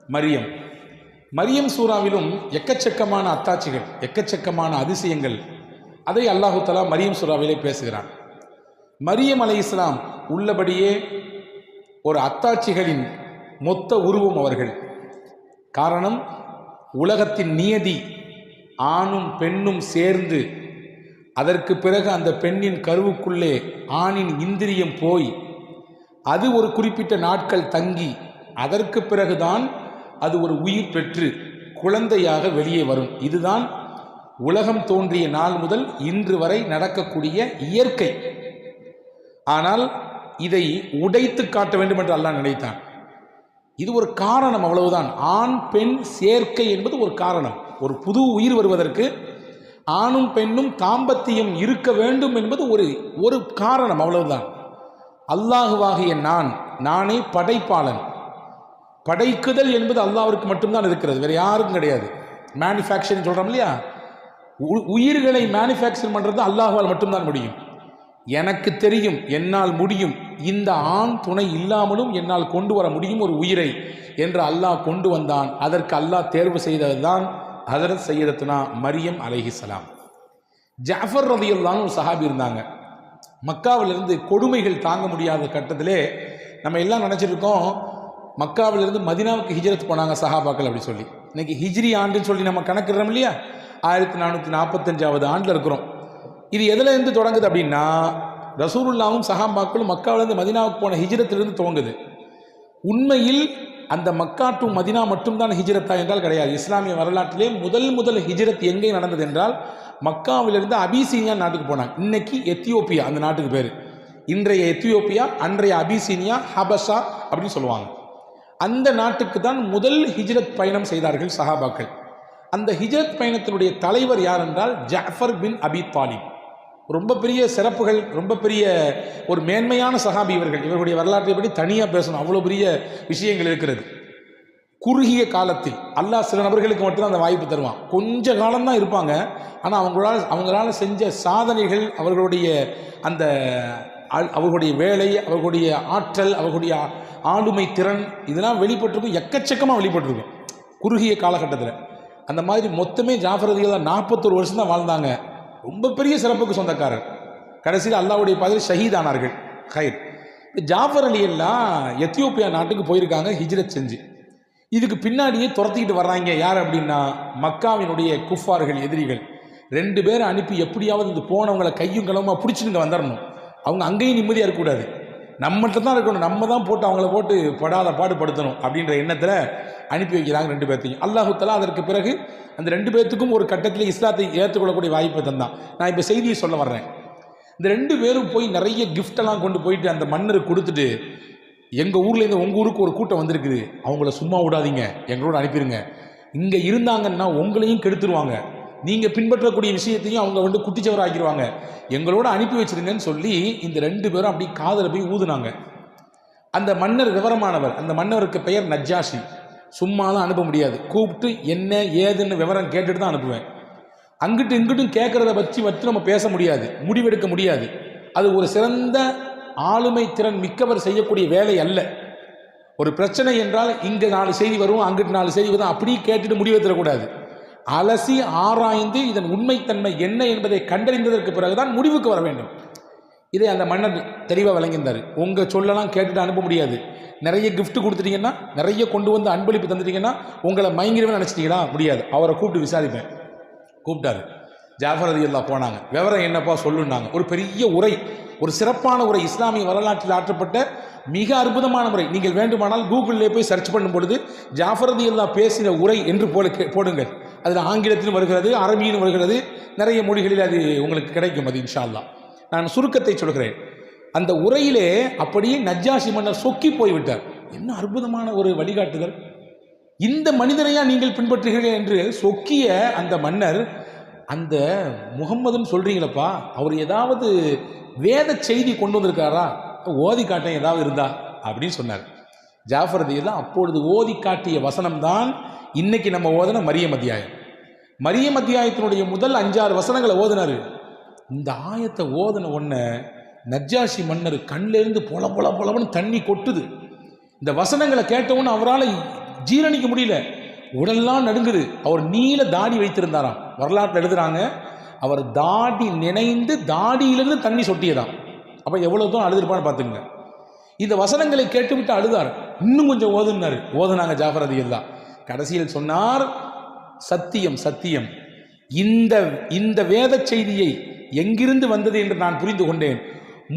மரியம். மரியம் சூறாவிலும் எக்கச்சக்கமான அத்தாட்சிகள், எக்கச்சக்கமான அதிசயங்கள், அதை அல்லாஹு தஆலா மரியம் சூறாவிலே பேசுகிறான். மரியம் அலைஹிஸ்ஸலாம் உள்ளபடியே ஒரு அத்தாட்சிகளின் மொத்த உருவம் அவர்கள். காரணம், உலகத்தின் நியதி ஆணும் பெண்ணும் சேர்ந்து அதற்கு பிறகு அந்த பெண்ணின் கருவுக்குள்ளே ஆணின் இந்திரியம் போய் அது ஒரு குறிப்பிட்ட நாட்கள் தங்கி அதற்கு பிறகுதான் அது ஒரு உயிர் பெற்று குழந்தையாக வெளியே வரும். இதுதான் உலகம் தோன்றிய நாள் முதல் இன்று வரை நடக்கக்கூடிய இயற்கை. ஆனால் இதை உடைத்து காட்ட வேண்டும் என்று அல்லாஹ் நினைத்தான். இது ஒரு காரணம், அவ்வளவுதான். ஆண் பெண் சேர்க்கை என்பது ஒரு காரணம். ஒரு புது உயிர் வருவதற்கு ஆணும் பெண்ணும் தாம்பத்தியம் இருக்க வேண்டும் என்பது ஒரு காரணம், அவ்வளவுதான். அல்லாஹுவாகிய நானே படைப்பாளன். படைக்குதல் என்பது அல்லாஹ்விற்கு மட்டும்தான் இருக்கிறது, வேற யாருக்கும் கிடையாது. மேனுஃபேக்சரிங் சொல்றோம் இல்லையா, உயிர்களை மேனுஃபேக்சர் பண்றது அல்லாஹ்வால் மட்டும்தான் முடியும். எனக்கு தெரியும், என்னால் முடியும், இந்த ஆண் துணை இல்லாமலும் என்னால் கொண்டு வர முடியும் ஒரு உயிரை என்று அல்லாஹ் கொண்டு வந்தான். அதற்கு அல்லாஹ் தேர்வு செய்ததுதான் ஹஜரத் சையதத்துனா மரியம் அலைஹிஸ்ஸலாம். ஜாஃபர் ரலியல்லாஹு ஒரு சஹாபி இருந்தாங்க. மக்காவிலிருந்து கொடுமைகள் தாங்க முடியாத கட்டத்திலே நம்ம எல்லாம் நினச்சிருக்கோம், மக்காவிலிருந்து மதினாவுக்கு ஹிஜ்ரத் போனாங்க சஹாபாக்கள் அப்படி சொல்லி. இன்னைக்கு ஹிஜ்ரி ஆண்டுன்னு சொல்லி நம்ம கணக்கிடுறோம் இல்லையா, 1445வது ஆண்டில் இருக்கிறோம். இது எதில் இருந்து தொடங்குது அப்படின்னா, ரசூலுல்லாவும் சஹாபாக்களும் மக்காவிலிருந்து மதினாவுக்கு போன ஹிஜ்ரத்திலிருந்து துவங்குது. உண்மையில் அந்த மக்கா டு மதினா மட்டும்தான் ஹிஜ்ரத்தா என்றால் கிடையாது. இஸ்லாமிய வரலாற்றிலே முதல் ஹிஜ்ரத் எங்கே நடந்தது என்றால் மக்காவிலிருந்து அபிசீனியா நாட்டுக்கு போனாங்க. இன்னைக்கு எத்தியோப்பியா அந்த நாட்டுக்கு பேர். இன்றைய எத்தியோப்பியா, அன்றைய அபிசீனியா, ஹபஷா அப்படின்னு சொல்லுவாங்க. அந்த நாட்டுக்கு தான் முதல் ஹிஜ்ரத் பயணம் செய்தார்கள் சஹாபாக்கள். அந்த ஹிஜ்ரத் பயணத்தினுடைய தலைவர் யார் என்றால் ஜாஃபர் பின் அபி தாலிப். ரொம்ப பெரிய சிறப்புகள், ரொம்ப பெரிய ஒரு மேன்மையான சஹாபி இவர்கள். இவர்களுடைய வரலாற்றை பற்றி தனியாக பேசணும், அவ்வளோ பெரிய விஷயங்கள் இருக்கிறது. குறுகிய காலத்தில் அல்லாஹ் சில நபர்களுக்கு மட்டும்தான் அந்த வாய்ப்பு தருவான். கொஞ்ச காலம்தான் இருப்பாங்க, ஆனால் அவங்களால செஞ்ச சாதனைகள், அவர்களுடைய வேலை, அவர்களுடைய ஆற்றல், அவர்களுடைய ஆளுமை திறன், இதெல்லாம் வெளிப்பட்டிருக்கும், எக்கச்சக்கமாக வெளிப்பட்டிருக்கும் குறுகிய காலகட்டத்தில். அந்த மாதிரி மொத்தமே ஜாஃபர் ரலியல்லாஹு 41 வருஷம் தான் வாழ்ந்தாங்க. ரொம்ப பெரிய சிறப்புக்கு சொந்தக்காரர். கடைசியில் அல்லாஹ்வுடைய பாதையில் ஷஹீதானார்கள். ஹைர். ஜாஃபர் ரலியல்லாஹு எத்தியோப்பியா நாட்டுக்கு போயிருக்காங்க ஹிஜ்ரத் செஞ்சு. இதுக்கு பின்னாடியே துரத்திக்கிட்டு வர்றாங்க. யார் அப்படின்னா, மக்காவினுடைய குஃபார்கள், எதிரிகள் 2 பேரை அனுப்பி எப்படியாவது இந்த போனவங்களை கையும் களவுமா பிடிச்சிட்டு வந்துடணும். அவங்க அங்கேயும் நிம்மதியாக இருக்கக்கூடாது, நம்மகிட்ட தான் இருக்கணும், நம்ம தான் போட்டு அவங்கள போட்டு படாத பாடுபடுத்தணும் அப்படின்ற எண்ணத்தில் அனுப்பி வைக்கிறாங்க 2 பேர்த்தையும். அல்லாஹு தஆலா அதற்கு பிறகு அந்த 2 பேர்த்துக்கும் ஒரு கட்டத்தில் இஸ்லாத்தை ஏற்றுக்கொள்ளக்கூடிய வாய்ப்பை தந்தான். நான் இப்போ செய்தியை சொல்ல வர்றேன். இந்த 2 பேரும் போய் நிறைய கிஃப்டெல்லாம் கொண்டு போயிட்டு அந்த மன்னருக்கு கொடுத்துட்டு, எங்கள் ஊர்லேருந்து உங்கள் ஊருக்கு ஒரு கூட்டம் வந்திருக்குது, அவங்கள சும்மா விடாதீங்க, எங்களோட அனுப்பிடுங்க, இங்கே இருந்தாங்கன்னா உங்களையும் கெடுத்துருவாங்க, நீங்கள் பின்பற்றக்கூடிய விஷயத்தையும் அவங்க குட்டிச்சவர் ஆக்கிடுவாங்க, எங்களோட அனுப்பி வச்சிருங்கன்னு சொல்லி இந்த 2 பேரும் அப்படி காதில் போய் ஊதுனாங்க. அந்த மன்னர் விவரமானவர். அந்த மன்னருக்கு பெயர் நஜ்ஜாஷி. சும்மாலாம் அனுப்ப முடியாது, கூப்பிட்டு என்ன ஏதுன்னு விவரம் கேட்டுட்டு தான் அனுப்புவேன். அங்கிட்டு இங்கிட்டும் கேட்குறத வச்சு நம்ம பேச முடியாது, முடிவெடுக்க முடியாது. அது ஒரு சிறந்த ஆளுமை திறன் மிக்கவர் செய்யக்கூடிய வேலை அல்ல. ஒரு பிரச்சனை என்றால் இங்கே 4 செய்தி வரும், அங்கிட்டு 4 செய்தி வரும், அப்படியே கேட்டுட்டு முடிவெடுத்துடக்கூடாது. அலசி ஆராய்ந்து இதன் உண்மைத்தன்மை என்ன என்பதை கண்டறிந்ததற்கு பிறகுதான் முடிவுக்கு வர வேண்டும். இதை அந்த மன்னர் தெளிவாக விளங்கியிருந்தார். உங்கள் சொல்லலாம் கேட்டுட்டு அனுப்ப முடியாது. நிறைய கிஃப்ட் கொடுத்துட்டீங்கன்னா, நிறைய கொண்டு வந்து அன்பளிப்பு தந்துட்டீங்கன்னா உங்களை மயங்கிடுவே நினச்சிட்டீங்களா, முடியாது. அவரை கூப்பிட்டு விசாரிப்பேன். கூப்பிட்டாரு. ஜாஃபர் ரலியல்லாஹு போனாங்க. விவரம் என்னப்பா சொல்லுன்னாங்க. ஒரு பெரிய உரை, ஒரு சிறப்பான உரை, இஸ்லாமிய வரலாற்றில் ஆற்றப்பட்ட மிக அற்புதமான முறை. நீங்கள் வேண்டுமானால் கூகுளிலே போய் சர்ச் பண்ணும் பொழுது ஜாஃபர் ரலியல்லாஹு பேசின உரை என்று போடுங்கள். அதில் ஆங்கிலத்திலும் வருகிறது, அரபியிலும் வருகிறது, நிறைய மொழிகளில் அது உங்களுக்கு கிடைக்கும். அது இன்ஷா அல்லாஹ். நான் சுருக்கத்தை சொல்கிறேன். அந்த உரையிலே அப்படியே நஜ்ஜாஷி மன்னர் சொக்கி போய்விட்டார். என்ன அற்புதமான ஒரு வழிகாட்டுதல், இந்த மனிதரையா நீங்கள் பின்பற்றுகிறீர்கள் என்று சொக்கிய அந்த மன்னர், அந்த முகம்மதுன்னு சொல்றீங்களப்பா, அவர் ஏதாவது வேத செய்தி கொண்டு வந்திருக்காரா, ஓதி காட்ட ஏதாவது இருந்தா அப்படின்னு சொன்னார். ஜாஃபர் ரலியல்லாஹு அப்பொழுது ஓதி காட்டிய வசனம் தான் இன்னைக்கு நம்ம ஓதன மரியம் அத்தியாயம். மரியம் அத்தியாயத்தினுடைய முதல் 5-6 வசனங்களை ஓதினாரு. இந்த ஆயத்தை ஓதன உடனே நஜ்ஜாஷி மன்னர் கண்ணிலிருந்து பொல பொல பொலன்னு தண்ணி கொட்டுது. இந்த வசனங்களை கேட்டவுன்னு அவரால் ஜீரணிக்க முடியல, உடல்லாம் நடுங்குது. அவர் நீல தாடி வைத்திருந்தாராம். வரலாற்றில் எழுதுறாங்க, அவர் தாடி நினைந்து தாடியிலிருந்து தண்ணி சொட்டியதாம். அப்போ எவ்வளோ தான் அழுதுருப்பான்னு பார்த்துங்க. இந்த வசனங்களை கேட்டுவிட்டு அழுதார். இன்னும் கொஞ்சம் ஓதுனாங்க ஜாஃபர் ரலியல்லாஹு. கடைசியில் சொன்னார், சத்தியம் சத்தியம், இந்த வேத செய்தியை எங்கிருந்து வந்தது என்று நான் புரிந்து கொண்டேன்.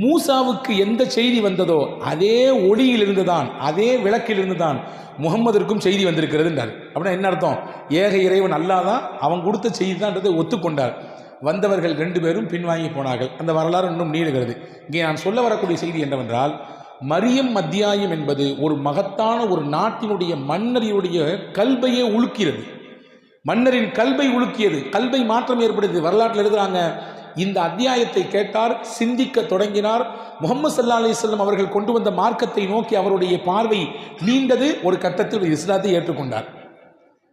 மூசாவுக்கு எந்த செய்தி வந்ததோ அதே ஒளியிலிருந்து தான், அதே விளக்கிலிருந்து தான் முகம்மதிற்கும் செய்தி வந்திருக்கிறது என்றார். அப்படின்னா என்ன அர்த்தம்? ஏக இறைவன் அல்லாஹ் தான் அவன் கொடுத்த செய்தி தான் ஒத்துக்கொண்டார். வந்தவர்கள் 2 பேரும் பின்வாங்கி போனார்கள். அந்த வரலாறு இன்னும் நீளுகிறது. இங்கே நான் சொல்ல வரக்கூடிய செய்தி என்னவென்றால், மரியம் அத்தியாயம் என்பது ஒரு மகத்தான ஒரு நாட்டினுடைய மன்னரினுடைய கல்பையே உலுக்கிறது. மன்னரின் கல்பை உலுக்கியது, கல்பை மாற்றம் ஏற்படுது. வரலாற்றில் எழுதுறாங்க, இந்த அத்தியாயத்தை கேட்டார், சிந்திக்க தொடங்கினார். முஹம்மது ஸல்லல்லாஹு அலைஹி வஸல்லம் அவர்கள் கொண்டு வந்த மார்க்கத்தை நோக்கி அவருடைய பார்வை நீண்டது. ஒரு கட்டத்தில் இஸ்லாத்தை ஏற்றுக்கொண்டார்.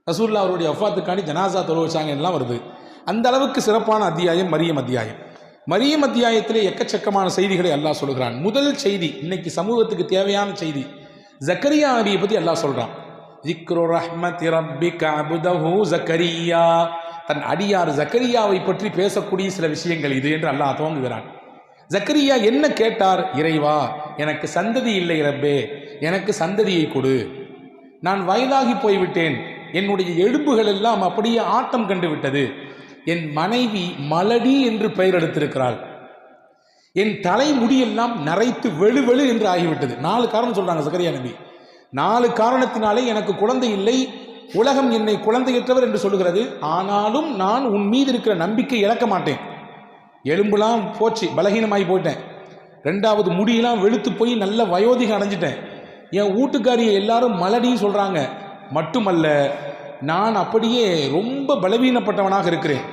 ரசூலுல்லாஹ் அவருடைய வஃபாத்துக்காண்டி ஜனாசா தொழ வச்சாங்க எல்லாம் வருது. அந்த அளவுக்கு சிறப்பான அத்தியாயம் மரியம் அத்தியாயம். மரியம் அத்தியாயத்திலே எக்கச்சக்கமான செய்திகளை அல்லாஹ் சொல்கிறான். முதல் செய்தி, இன்னைக்கு சமூகத்துக்கு தேவையான செய்தி, ஜக்கரியா நபியை பற்றி அல்லாஹ் சொல்றான். ذِكْرُ رَحْمَةِ رَبِّكَ عَبْدَهُ زَكَرِيَّا. தன் அடியார் ஜக்கரியாவை பற்றி பேசக்கூடிய சில விஷயங்கள் இது என்று அல்லாஹ் துவங்குகிறான். ஜக்கரியா என்ன கேட்டார்? இறைவா, எனக்கு சந்ததி இல்லை ரப்பே, எனக்கு சந்ததியை கொடு. நான் வயதாகி போய்விட்டேன், என்னுடைய எலும்புகள் எல்லாம் அப்படியே ஆட்டம் கண்டு விட்டது. என் மனைவி மலடி என்று பெயர் எடுத்திருக்கிறாள். என் தலைமுடியெல்லாம் நரைத்து வெளுவெளு என்று ஆகிவிட்டது. 4 காரணம் சொல்றாங்க ஜக்கரியா நபி. 4 காரணத்தினாலே எனக்கு குழந்தை இல்லை, உலகம் என்னை குழந்தையற்றவர் என்று சொல்லுகிறது. ஆனாலும் நான் உன் மீது இருக்கிற நம்பிக்கை இழக்க மாட்டேன். எலும்புலாம் போச்சு, பலகீனமாகி போயிட்டேன். 2வது முடியெல்லாம் வெளுத்து போய் நல்ல வயோதிகம் அடைஞ்சிட்டேன். என் வீட்டுக்காரியை எல்லாரும் மலடின்னு சொல்றாங்க. மட்டுமல்ல, நான் அப்படியே ரொம்ப பலவீனப்பட்டவனாக இருக்கிறேன்.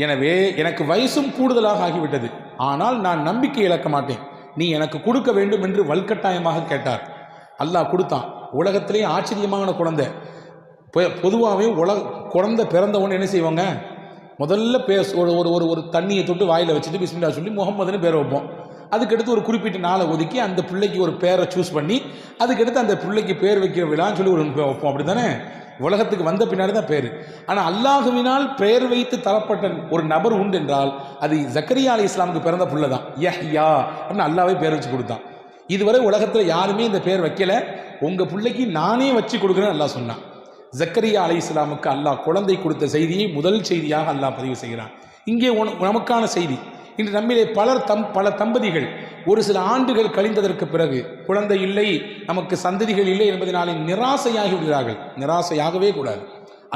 எனவே எனக்கு வயசும் கூடுதலாக ஆகிவிட்டது. ஆனால் நான் நம்பிக்கை இழக்க மாட்டேன், நீ எனக்கு கொடுக்க வேண்டும் என்று வல்கட்டாயமாக கேட்டார். அல்லாஹ் கொடுத்தான். உலகத்திலே ஆச்சரியமான குழந்தை. பொதுவாகவே குழந்தை பிறந்தவொன்னு என்ன செய்வாங்க? முதல்ல ஒரு தண்ணியை தொட்டு வாயில் வச்சுட்டு பிஸ்மில்லா சொல்லி முகம்மதுன்னு பேரை வைப்போம். அதுக்கடுத்து ஒரு குறிப்பிட்ட நாளை ஒதுக்கி அந்த பிள்ளைக்கு ஒரு பேரை சூஸ் பண்ணி அதுக்கடுத்து அந்த பிள்ளைக்கு பேர் வைக்கிற விழான்னு சொல்லி ஒரு வைப்போம். அப்படி தானே? உலகத்துக்கு வந்த பின்னாடி தான் பேர். ஆனால் அல்லாஹுவினால் பெயர் வைத்து தரப்பட்ட ஒரு நபர் உண்டு என்றால் அது ஜக்கரியா அலைஹிஸ்ஸலாமுக்கு பிறந்த புள்ள தான். யஹ்யா அப்படின்னு அல்லாஹ்வே பேர் வச்சு கொடுத்தான். இதுவரை உலகத்தில் யாருமே இந்த பேர் வைக்கல, உங்கள் பிள்ளைக்கு நானே வச்சு கொடுக்குறேன்னு அல்லாஹ் சொன்னான். ஜக்கரியா அலைஹிஸ்ஸலாமுக்கு அல்லாஹ் குழந்தை கொடுத்த செய்தியை முதல் செய்தியாக அல்லாஹ் பதிவு செய்கிறான். இங்கே நமக்கான செய்தி, இன்று நம்மிலே பல தம்பதிகள் ஒரு சில ஆண்டுகள் கழிந்ததற்கு பிறகு குழந்தை இல்லை, நமக்கு சந்ததிகள் இல்லை என்பதனாலே நிராசையாகி விடுகிறார்கள். நிராசையாகவே கூடாது.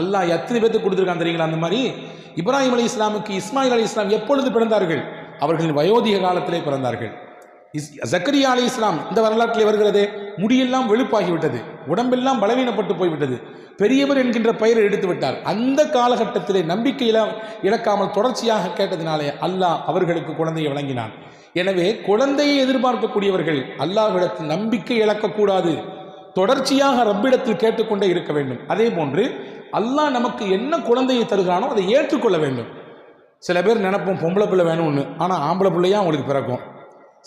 அல்லாஹ் எத்தனை பேருக்கு கொடுத்துருக்கான் தெரியுங்களா? அந்த மாதிரி இப்ராஹிம் அலைஹிஸ்ஸலாமுக்கு இஸ்மாயில் அலைஹிஸ்ஸலாம் எப்பொழுது பிறந்தார்கள்? அவர்களின் வயோதிக காலத்திலே பிறந்தார்கள். ஜக்கரியா அலைஹிஸ்ஸலாம் இந்த வரலாற்றிலே வருகிறது, முடியெல்லாம் வெளுப்பாகிவிட்டது, உடம்பெல்லாம் பலவீனப்பட்டு போய்விட்டது, பெரியவர் என்கின்ற பெயரை எடுத்து விட்டார். அந்த காலகட்டத்திலே நம்பிக்கை இழக்காமல் தொடர்ச்சியாக கேட்டதினாலே அல்லாஹ் அவர்களுக்கு குழந்தையை வழங்கினான். எனவே குழந்தையை எதிர்பார்க்கக்கூடியவர்கள் அல்லாஹ்விடத்தில் நம்பிக்கை இழக்கக்கூடாது, தொடர்ச்சியாக ரப்பிடத்தில் கேட்டுக்கொண்டே இருக்க வேண்டும். அதே போன்று அல்லாஹ் நமக்கு என்ன குழந்தையை தருகிறானோ அதை ஏற்றுக்கொள்ள வேண்டும். சில பேர் நினைப்போம் பொம்பளை பிள்ளை வேணும்னு, ஆனால் ஆம்பளை பிள்ளையா அவங்களுக்கு பிறக்கும்.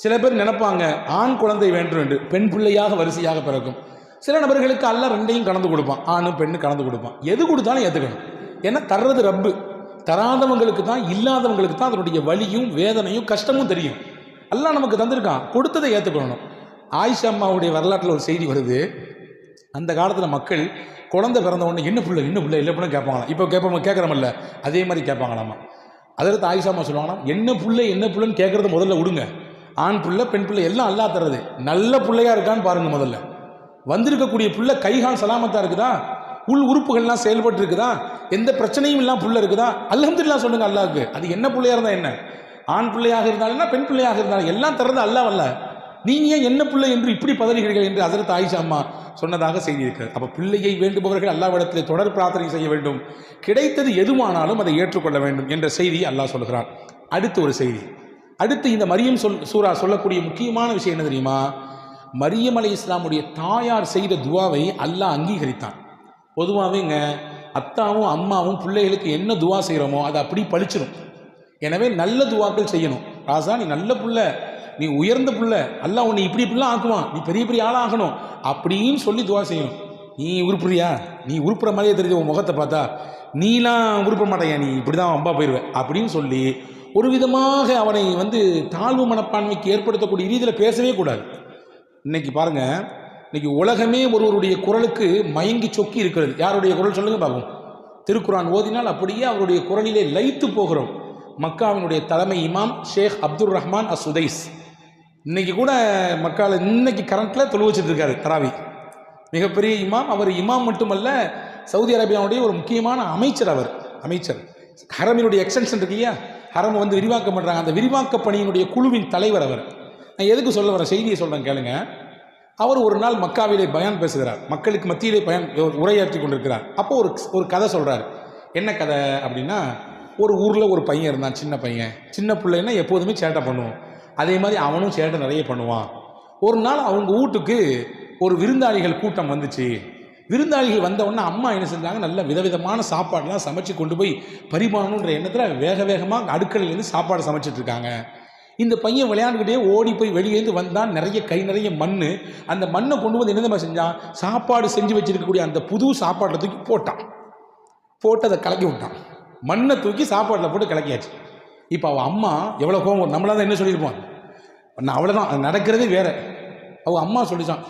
சில பேர் நினைப்பாங்க ஆண் குழந்தை வேண்டும் என்று, பெண் பிள்ளையாக வரிசையாக பிறக்கும். சில நபர்களுக்கு அல்லாஹ் 2ஐயும் கலந்து கொடுப்பான், ஆணும் பெண்ணு கலந்து கொடுப்பான். எது கொடுத்தாலும் ஏற்றுக்கணும். ஏன்னா தர்றது ரப்பு, தராதவங்களுக்கு தான், இல்லாதவங்களுக்கு தான் அதனுடைய வலியும் வேதனையும் கஷ்டமும் தெரியும். அல்லாஹ் நமக்கு தந்திருக்கான், கொடுத்ததை ஏற்றுக்கணும். ஆயிஷா அம்மாவுடைய வரலாற்றில் ஒரு செய்தி வருது. அந்த காலத்தில் மக்கள் குழந்தை பிறந்த உடனே என்ன பிள்ளை இல்லை பிள்ளை கேட்பாங்களாம். இப்போ கேட்குறோம்ல, அதே மாதிரி கேட்பாங்களாமா. அதற்கு ஆயிஷா அம்மா சொல்லுவாங்கன்னா, என்ன பிள்ளைன்னு கேட்குறத முதல்ல விடுங்க. ஆண் பிள்ளை பெண் பிள்ளை எல்லாம் அல்லாஹ் தர்றது, நல்ல பிள்ளையா இருக்கான்னு பாருங்க. முதல்ல வந்திருக்கக்கூடிய பிள்ளை கைகால் சலாமத்தா இருக்குதா, உள் உறுப்புகள்லாம் செயல்பட்டு இருக்குதா, எந்த பிரச்சனையும் இல்லாம புள்ள இருக்குதா, அல்ஹம்துலில்லாஹ் சொல்லுங்க அல்லாஹ்க்கு. அது என்ன பிள்ளையா இருந்தா என்ன, ஆண் பிள்ளையாக இருந்தாலும் பெண் பிள்ளையாக இருந்தாலும் எல்லாம் தர்றது அல்லாஹ் அல்ல. நீங்க ஏன் என்ன பிள்ளை என்று இப்படி பதறுகிறீர்கள் என்று ஹஜ்ரத் ஆயிஷா அம்மா சொன்னதாக செய்தி இருக்கிறது. அப்ப பிள்ளையை வேண்டுபவர்கள் அல்லாஹ்விடத்திலே தொடர் பிரார்த்தனை செய்ய வேண்டும். கிடைத்தது எதுவானாலும் அதை ஏற்றுக்கொள்ள வேண்டும் என்ற செய்தியை அல்லாஹ் சொல்கிறான். அடுத்து ஒரு செய்தி, அடுத்து இந்த மரியம் சூரா சொல்லக்கூடிய முக்கியமான விஷயம் என்ன தெரியுமா? மரியம் அலைஹிஸ்ஸலாமுடைய தாயார் செய்த துவாவை அல்லாஹ் அங்கீகரித்தான். பொதுவாகவேங்க அத்தாவும் அம்மாவும் பிள்ளைகளுக்கு என்ன துவா செய்கிறோமோ அதை அப்படி பழிச்சிடும். எனவே நல்ல துவாக்கள் செய்யணும். ராசா நீ நல்ல புள்ள, நீ உயர்ந்த புள்ள, அல்லாஹ் உன்னை இப்படி இப்படிலாம் ஆக்குவான், நீ பெரிய பெரிய ஆளாகணும் அப்படின்னு சொல்லி துவா செய்யணும். நீ உருப்புறியா? நீ உருப்புற மாதிரியே தெரியுது உன் முகத்தை பார்த்தா, நீலாம் உருப்ப மாட்டேயா, நீ இப்படி தான் அம்பா போயிடுவேன் அப்படின்னு சொல்லி ஒரு விதமாக அவனை தாழ்வு மனப்பான்மைக்கு ஏற்படுத்தக்கூடிய ரீதியில் பேசவே கூடாது. இன்னைக்கு பாருங்க, இன்னைக்கு உலகமே ஒருவருடைய குரலுக்கு மயங்கி சொக்கி இருக்கிறது. யாருடைய குரல் சொல்லுங்க பாப்போம். திருக்குரான் ஓதினால் அப்படியே அவருடைய குரலிலே லயித்து போகிறோம். மக்காவினுடைய தலைமை இமாம் ஷேக் அப்துல் ரஹ்மான் அஸ்-சுதைஸ் இன்னைக்கு கூட மக்கால இன்னைக்கு கரண்ட்ல தொழு வச்சுட்டு இருக்காரு தராவி. மிகப்பெரிய இமாம். அவர் இமாம் மட்டுமல்ல, சவுதி அரேபியாவுடைய ஒரு முக்கியமான அமைச்சர். அவர் அமைச்சர். ஹரமினுடைய எக்ஸ்டென்ஷன் இருக்கு இல்லையா, ஹரம் விரிவாக்கம் பண்ணுறாங்க, அந்த விரிவாக்க பணியினுடைய குழுவின் தலைவர் அவர். நான் எதுக்கு சொல்ல வர செய்தியை சொல்கிறேன் கேளுங்க. அவர் ஒரு நாள் மக்காவிலே பயான் பேசுகிறார், மக்களுக்கு மத்தியிலே உரையாற்றி கொண்டிருக்கிறார். அப்போ ஒரு கதை சொல்கிறார். என்ன கதை அப்படின்னா, ஒரு ஊரில் ஒரு பையன் இருந்தான், சின்ன பையன். சின்ன பிள்ளைன்னா எப்போதுமே சேட்டை பண்ணுவோம், அதே மாதிரி அவனும் சேட்டை நிறைய பண்ணுவான். ஒரு நாள் அவங்க வீட்டுக்கு ஒரு விருந்தாளிகள் கூட்டம் வந்துச்சு. விருந்தாளிகள் வந்த உடனே அம்மா என்ன செஞ்சாங்க, நல்ல விதவிதமான சாப்பாடுலாம் சமைச்சு கொண்டு போய் பரிமாறணுன்ற எண்ணத்தில் வேக வேகமாக அடுக்கலையிலேருந்து சாப்பாடு சமைச்சிட்டு இருக்காங்க. இந்த பையன் விளையாண்டுக்கிட்டே ஓடி போய் வெளியேந்து வந்தான். நிறைய கை நிறைய மண். அந்த மண்ணை கொண்டு வந்து என்ன செஞ்சான், சாப்பாடு செஞ்சு வச்சிருக்கக்கூடிய அந்த புது சாப்பாட்டில் தூக்கி போட்டான். போட்டு அதை கலக்கி விட்டான். மண்ணை தூக்கி சாப்பாட்டில் போட்டு கலக்கியாச்சு. இப்போ அவள் அம்மா எவ்வளோ கோவம், நம்மளால தான் என்ன சொல்லியிருப்பான், அவ்வளோதான், அது நடக்கிறதே வேற. அவள் அம்மா சொல்லிச்சான்,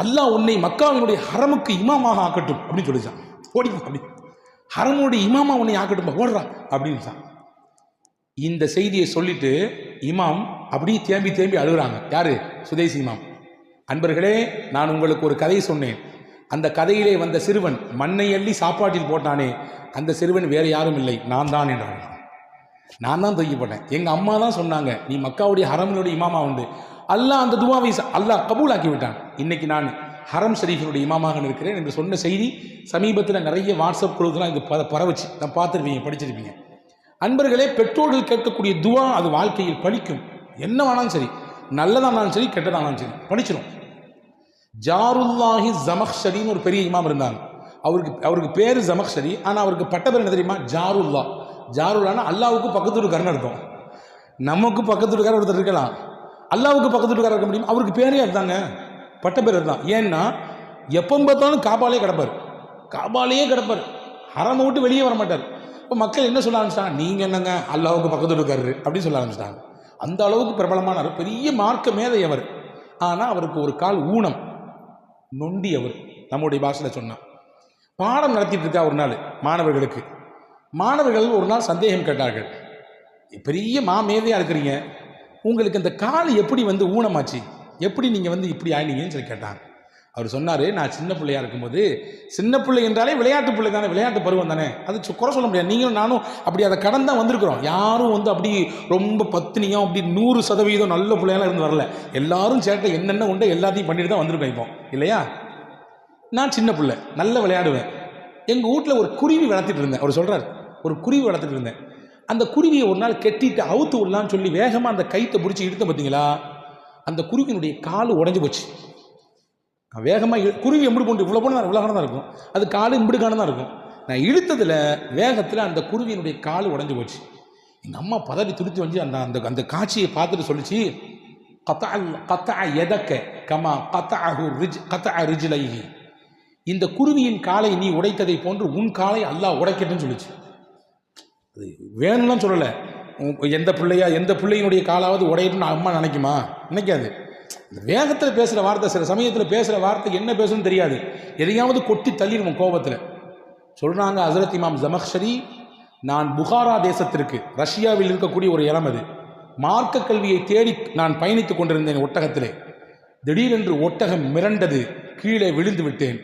அல்லாஹ் உன்னை மக்காவினுடைய ஹரமுக்கு இமாமாக ஆக்கட்டும் அப்படின்னு சொல்லிச்சான். ஓடி அப்படி ஹரமுடைய இமாமா உன்னை ஆக்கட்டும், ஓடுறா அப்படின்னு. இந்த செய்தியை சொல்லிட்டு இமாம் அப்படியே தேம்பி தேம்பி அழுகுறாங்க. யாரு? சுதைஸ் இமாம். அன்பர்களே, நான் உங்களுக்கு ஒரு கதை சொன்னேன். அந்த கதையிலே வந்த சிறுவன் மண்ணை அள்ளி சாப்பாட்டில் போட்டானே, அந்த சிறுவன் வேறு யாரும் இல்லை, நான் தான் என்றான். நான் தான் தூக்கி போட்டேன். எங்கள் அம்மா தான் சொன்னாங்க, நீ மக்காவுடைய ஹரமினுடைய இமாமா உண்டு. அல்லாஹ் அந்த துவாவை அல்லாஹ் கபூலாக்கி விட்டான். இன்னைக்கு நான் ஹரம் ஷரீஃபினுடைய இமாமாக இருக்கிறேன் என்று சொன்ன செய்தி சமீபத்தில் நிறைய வாட்ஸ்அப் குழுக்கெல்லாம் இது பரவச்சு. நான் பார்த்துருப்பீங்க, படிச்சிருப்பீங்க. அன்பர்களே, பெற்றோர்கள் கேட்கக்கூடிய துவா அது வாழ்க்கையில் பலிக்கும். என்ன வேணாலும் சரி, நல்லதானாலும் சரி, கெட்டதானாலும் சரி, படிச்சிடும். ஜாருல்லாஹி ஜமக்ஷரின்னு ஒரு பெரிய இமாம் இருந்தாங்க. அவருக்கு பேரு ஜமக்ஷரி, ஆனால் அவருக்கு பட்ட பேர் என்ன தெரியுமா? ஜாருல்லா. ஜாருல்லானா அல்லாவுக்கு பக்கத்து வீட்டுக்காரன்னு அர்த்தம். நமக்கு பக்கத்து வீட்டுக்காரர் ஒருத்தர் இருக்கலாம், அல்லாவுக்கு பக்கத்து வீட்டுக்காரர் இருக்க முடியும். அவருக்கு பேரே அதுதாங்க, பட்ட பேர் அதுதான். ஏன்னா எப்போ பார்த்தாலும் காபாலே கிடப்பார், ஹரமை விட்டு வெளியே வர மாட்டார். இப்போ மக்கள் என்ன சொல்ல ஆரம்பிச்சிட்டாங்க, நீங்கள் என்னங்க அல்லாவுக்கு பக்கத்து வீட்டுக்காரரு அப்படின்னு சொல்ல ஆரம்பிச்சிட்டாங்க. அந்த அளவுக்கு பிரபலமானார், பெரிய மார்க்க மேதை அவர். ஆனால் அவருக்கு ஒரு கால் ஊனம், நொண்டி. அவர் நம்முடைய பாஷையில் சொன்னான். பாடம் நடத்திட்டு இருக்கா ஒரு நாள் மாணவர்களுக்கு. மாணவர்கள் ஒரு நாள் சந்தேகம் கேட்டார்கள், பெரிய மாமேதையாக இருக்கிறீங்க, உங்களுக்கு இந்த கால் எப்படி ஊனமாச்சு, எப்படி நீங்கள் இப்படி ஆயினீங்கன்னு சொல்லி கேட்டாங்க. அவர் சொன்னார், நான் சின்ன பிள்ளையாக இருக்கும்போது, சின்ன பிள்ளை என்றாலே விளையாட்டு பிள்ளை தானே, விளையாட்டு பருவம் தானே, அது குறை சொல்ல முடியாது. நீங்களும் நானும் அப்படி அதை கடந்து தான் வந்திருக்கிறோம். யாரும் அப்படி ரொம்ப பத்தினியும் அப்படி 100% நல்ல பிள்ளையெல்லாம் இருந்து வரல. எல்லாரும் சேட்டை என்னென்ன உண்டோ எல்லாத்தையும் பண்ணிட்டு தான் வந்திருப்பேன் இப்போ, இல்லையா? நான் சின்ன பிள்ளை, நல்லா விளையாடுவேன். எங்கள் வீட்டில் ஒரு குருவி வளர்த்துட்டு இருந்தேன். அவர் சொல்கிறார், ஒரு குருவி வளர்த்துட்டு இருந்தேன். அந்த குருவியை ஒரு நாள் கெட்டிட்டு அவுத்து விடலான்னு சொல்லி வேகமாக அந்த கைத்தை பிடிச்சி இழுத்த பார்த்தீங்களா, அந்த குருவியினுடைய கால் உடஞ்சி போச்சு. வேகமாக குருவி எம்பிடு போட்டு இவ்வளோ தான் இருக்கும், அது கால் இம்பிடுக்கான தான் இருக்கும். நான் இழுத்ததில் வேகத்தில் அந்த குருவியினுடைய கால் உடஞ்சி போச்சு. எங்கள் அம்மா பதறி துடித்து வந்து அந்த அந்த காட்சியை பார்த்துட்டு சொல்லிச்சு, இந்த குருவியின் காலை நீ உடைத்ததை போன்று உன் காலை அல்லாஹ் உடைக்கட்டுன்னு சொல்லிச்சு. அது வேணும்லாம் சொல்லலை. எந்த பிள்ளையினுடைய காலாவது உடையட்டுன்னு அம்மா நினைக்குமா? நினைக்காது. வேகத்தில் பேசுகிற வார்த்தை, சில சமயத்தில் பேசுகிற வார்த்தை என்ன பேசணும்னு தெரியாது, எதையாவது கொட்டி தள்ளிடுவோம் கோபத்தில். சொல்கிறாங்க ஹஸரத் இமாம் ஜமக்ஷரி, நான் புகாரா தேசத்திற்கு, ரஷ்யாவில் இருக்கக்கூடிய ஒரு இடம், அது மார்க்க கல்வியை தேடி நான் பயணித்து கொண்டிருந்தேன் ஒட்டகத்திலே. திடீரென்று ஒட்டகம் மிரண்டது, கீழே விழுந்து விட்டேன்.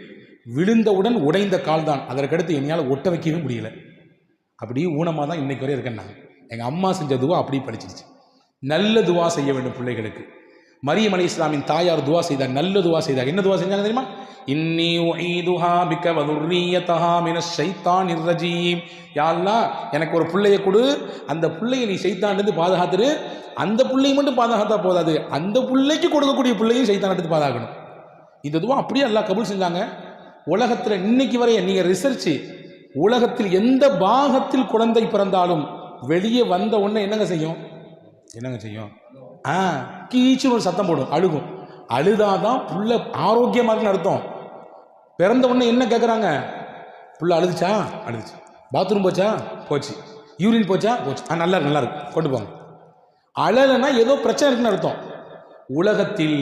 விழுந்தவுடன் உடைந்த கால் தான், அதற்கடுத்து என்னால் ஒட்ட வைக்கவே முடியல. அப்படியே ஊனமாக தான் இன்னைக்கு வரை இருக்கேன் நான். எங்கள் அம்மா செஞ்ச துவா அப்படியே படிச்சிருச்சு. நல்ல துவா செய்ய வேண்டும் பிள்ளைகளுக்கு. மரியம் அலைஹிஸ்ஸலாமின் தாயார் துவா செய்தார், நல்ல துவா செய்தார். என்ன துவா செஞ்சாங்க தெரியுமா? இன்னி உஈதுஹா பிக வ ذُرِّيَّتَهَا மினஷ் ஷைத்தானிர் ரஜீம். யா அல்லாஹ், எனக்கு ஒரு பிள்ளையை கொடு, அந்த பிள்ளையை நீ ஷைத்தானிலிருந்து பாதுகாத்துரு. அந்த பிள்ளையை மட்டும் பாதுகாத்தா போதாது, அந்த பிள்ளைக்கு கொடுக்கக்கூடிய பிள்ளையும் ஷைத்தானிலிருந்து பாதுகாக்கணும். இந்த துவா அப்படியே அல்லாஹ் கபூல் செஞ்சாங்க. உலகத்தில் இன்னைக்கு வரைய நீங்கள் ரிசர்ச்சு, உலகத்தில் எந்த பாகத்தில் குழந்தை பிறந்தாலும் வெளியே வந்த உடனே என்னங்க செய்யும்? கீச்சுன்னு ஒரு சத்தம் போடும், அழுகும். அழுதாதான் புள்ள ஆரோக்கியமாக இருக்குன்னு அர்த்தம். பிறந்த உடனே என்ன கேட்குறாங்க? புள்ள அழுதுச்சா? அழுதுச்சு. பாத்ரூம் போச்சா? போச்சு. யூரின் போச்சா? போச்சு. நல்லா இருக்கு, நல்லா இருக்கு, கொண்டு போங்க. அழலைன்னா ஏதோ பிரச்சனை இருக்குன்னு அர்த்தம். உலகத்தில்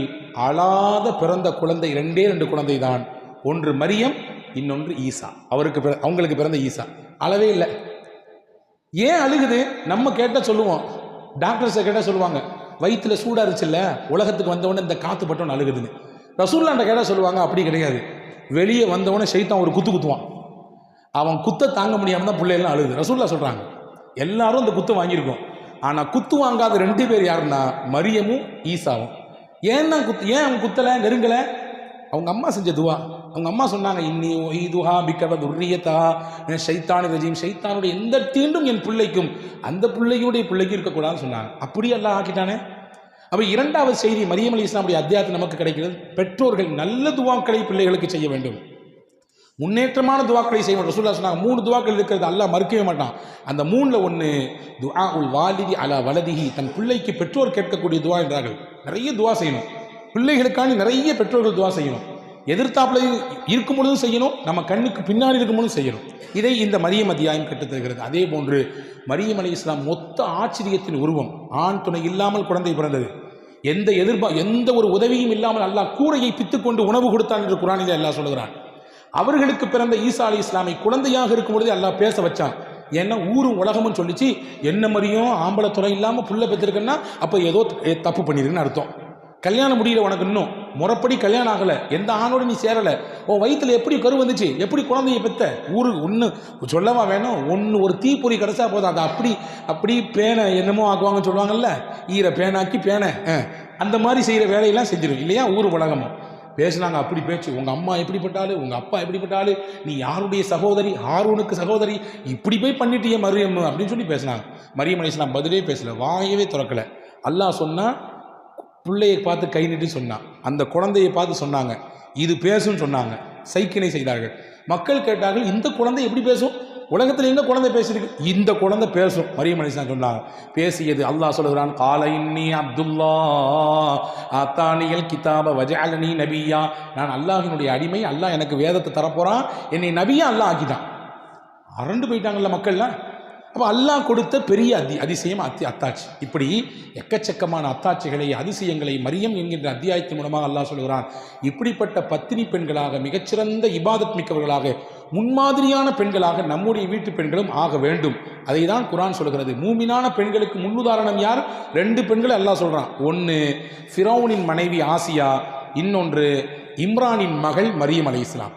அழாத பிறந்த குழந்தை 2 குழந்தை தான். ஒன்று மரியம், இன்னொன்று ஈசா. அவங்களுக்கு பிறந்த ஈசா. அழவே இல்லை. ஏன் அழுகுது? நம்ம கேட்டால் சொல்லுவோம், டாக்டர்ஸை கேட்டால் சொல்லுவாங்க, வயிற்றுல சூடாக இருந்துச்சுல்ல, உலகத்துக்கு வந்தவொடனே இந்த காற்று பட்டவன் அழுகுதுன்னு. ரசூல்லாண்ட கேட்டால் சொல்லுவாங்க, அப்படி கிடையாது. வெளியே வந்தவொடனே ஷைத்தான் ஒரு குத்துவான், அவன் குத்த தாங்க முடியாமல் தான் பிள்ளைகள்லாம் அழுகுது. ரசூல்லா சொல்கிறாங்க. எல்லாரும் இந்த குத்து வாங்கியிருக்கோம். ஆனால் குத்து வாங்காத 2 பேர் யாருன்னா மரியமும் ஈசாவும். ஏன் அவன் குத்தலை, நெருங்கலை? அவங்க அம்மா செஞ்ச துவா. அவங்க அம்மா சொன்னாங்க, இன்னி ஒய்துஹா பிக்கவ துர்ரியதா ஷைத்தானி ரஜீம், ஷைத்தானுடைய எந்த தீண்டும் என் பிள்ளைக்கும் அந்த பிள்ளைக்கும் இருக்கக்கூடாதுன்னு சொன்னாங்க. அப்படியே எல்லாம் ஆக்கிட்டானே. அப்போ 2வது செய்தி மரியம் அலைஹிஸ்ஸலாமுடைய அத்தியாயத்தில் நமக்கு கிடைக்கிறது, பெற்றோர்கள் நல்ல துவாக்களை பிள்ளைகளுக்கு செய்ய வேண்டும், முன்னேற்றமான துவாக்களை செய்ய வேண்டும். ரசூலுல்லாஹ் சொன்னாங்க 3 துவாக்கள் இருக்கிறது அல்லாஹ் மறுக்கவே மாட்டான். அந்த 3ல் ஒன்று துஆ உல் வாலிதி அலா வலதிஹி, தன் பிள்ளைக்கு பெற்றோர் கேட்கக்கூடிய துவா என்றார்கள். நிறைய துவா செய்யணும் பிள்ளைகளுக்காண்டி, நிறைய பெற்றோர்கள் துவா செய்யணும். எதிர்த்தாப்புல இருக்கும் பொழுதும் செய்யணும், நம்ம கண்ணுக்கு பின்னாடி இருக்கும் பொழுதும் செய்யணும். இதை இந்த மரியம் அத்தியாயம் கற்றுத்தருகிறது. அதே போன்று மரியம் அலைஹிஸ்ஸலாம் மொத்த ஆச்சரியத்தின் உருவம். ஆண் துணை இல்லாமல் குழந்தை பிறந்தது. எந்த ஒரு உதவியும் இல்லாமல் அல்லாஹ் கூரையை பித்துக்கொண்டு உணவு கொடுத்தான் என்று குர்ஆனிலே அல்லாஹ் சொல்கிறான். அவர்களுக்கு பிறந்த ஈசா அலைஹிஸ்ஸலாமை குழந்தையாக இருக்கும் பொழுது அல்லாஹ் பேச வச்சான். ஏன்னா ஊரும் உலகமும் சொல்லிச்சு, என்ன மரியம் ஆம்பளை துறை இல்லாமல் புள்ள பெற்றிருக்குன்னா அப்போ ஏதோ தப்பு பண்ணிருக்குன்னு அர்த்தம். கல்யாணம் முடியல, உனக்கு இன்னும் முறைப்படி கல்யாணம் ஆகலை, எந்த ஆணோடு நீ சேரலை, உன் வயிற்றுல எப்படி கரு வந்துச்சு, எப்படி குழந்தைய பெற்ற, ஊருக்கு ஒன்று சொல்லவா வேணும், ஒரு தீப்பொறி கிடச்சா போதும், அதை அப்படி பேனை என்னமோ ஆக்குவாங்கன்னு சொல்லுவாங்கல்ல, ஈரை பேனாக்கி பேனை, அந்த மாதிரி செய்கிற வேலையெல்லாம் செஞ்சிடும் இல்லையா ஊர் உலகமும். பேசுனாங்க, அப்படி பேச்சு, உங்கள் அம்மா எப்படிப்பட்டாலும், உங்கள் அப்பா எப்படிப்பட்டாலும், நீ யாருடைய சகோதரி, ஹாரூனுக்கு சகோதரி, இப்படி போய் பண்ணிட்டிய மரியம் அப்படின்னு சொல்லி பேசினாங்க. மரியம் அலைஹிஸ்ஸலாம் பதிலே பேசலை, வாயவே திறக்கலை. அல்லாஹ் சொன்னால் பிள்ளையை பார்த்து கை நீட்டி சொன்னான், அந்த குழந்தையை பார்த்து சொன்னாங்க, இது பேசுன்னு சொன்னாங்க, சைக்கினை செய்தார்கள். மக்கள் கேட்டார்கள், இந்த குழந்தை எப்படி பேசும், உலகத்தில் எங்க குழந்தை பேசிருக்கு, இந்த குழந்தை பேசும். மரியம் அலைஹிஸ்ஸலாம் சொன்னாங்க, பேசியது. அல்லாஹ் சொல்லுகிறான், கால இன்னி அப்துல்லா ஆத்தானியல் கிதாப வஜஅலனி நபியா, நான் அல்லாஹினுடைய அடிமை, அல்லாஹ் எனக்கு வேதத்தை தரப்போறான், என்னை நபியா அல்லாஹ் ஆக்கிட்டான். அரண்டு போயிட்டாங்கல்ல மக்கள்லாம். அப்போ அல்லாஹ் கொடுத்த பெரிய அதிசயம் அத்தாட்சி. இப்படி எக்கச்சக்கமான அத்தாட்சிகளை, அதிசயங்களை மரியம் என்கின்ற அத்தியாயத்தின் மூலமாக அல்லாஹ் சொல்கிறான். இப்படிப்பட்ட பத்தினி பெண்களாக, மிகச்சிறந்த இபாதத் மிக்கவர்களாக, முன்மாதிரியான பெண்களாக நம்முடைய வீட்டு பெண்களும் ஆக வேண்டும். அதை தான் குர்ஆன் சொல்கிறது. மூமினான பெண்களுக்கு முன்னுதாரணம் யார்? 2 பெண்களை அல்லாஹ் சொல்கிறான். ஒன்று ஃபிரௌனின் மனைவி ஆசியா, இன்னொன்று இம்ரானின் மகள் மரியம் அலைஹிஸ்ஸலாம்.